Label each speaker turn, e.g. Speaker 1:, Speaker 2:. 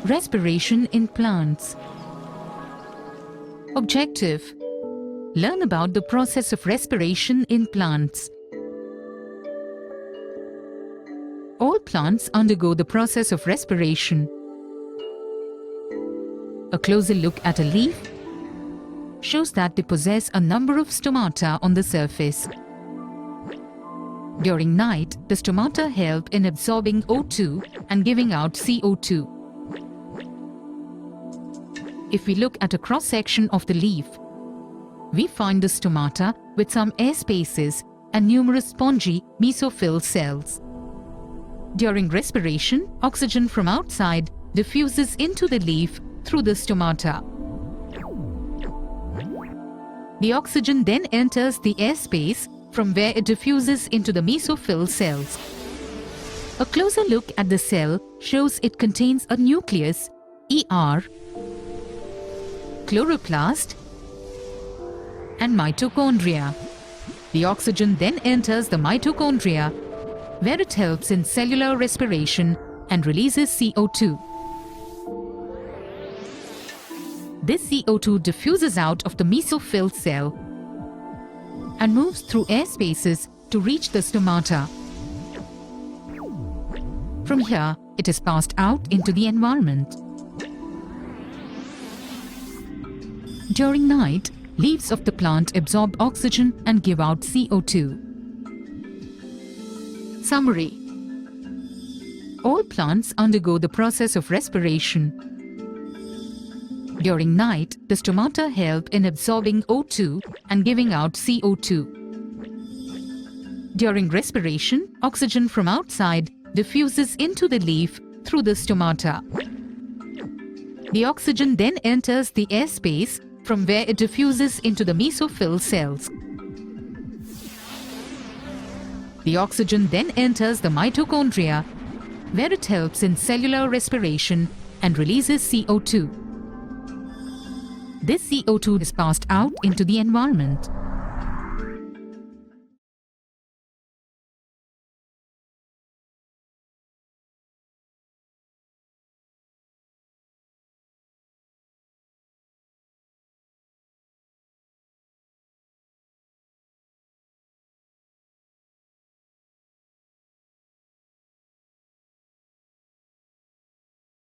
Speaker 1: Respiration in plants. Objective: learn about the process of respiration in plants. All plants undergo the process of respiration. A closer look at a leaf shows that they possess a number of stomata on the surface. During night, the stomata help in absorbing O2 and giving out CO2. If we look at a cross-section of the leaf, we find the stomata with some air spaces and numerous spongy mesophyll cells. During respiration, oxygen from outside diffuses into the leaf through the stomata. The oxygen then enters the air space from where it diffuses into the mesophyll cells. A closer look at the cell shows it contains a nucleus, ER, chloroplast, and mitochondria. The oxygen then enters the mitochondria, where it helps in cellular respiration and releases CO2. This CO2 diffuses out of the mesophyll cell and moves through air spaces to reach the stomata. From here, it is passed out into the environment. During night, leaves of the plant absorb oxygen and give out CO2. Summary: all plants undergo the process of respiration. During night, the stomata help in absorbing O2 and giving out CO2. During respiration, oxygen from outside diffuses into the leaf through the stomata. The oxygen then enters the air space from where it diffuses into the mesophyll cells. The oxygen then enters the mitochondria, where it helps in cellular respiration and releases CO2. This CO2 is passed out into the environment.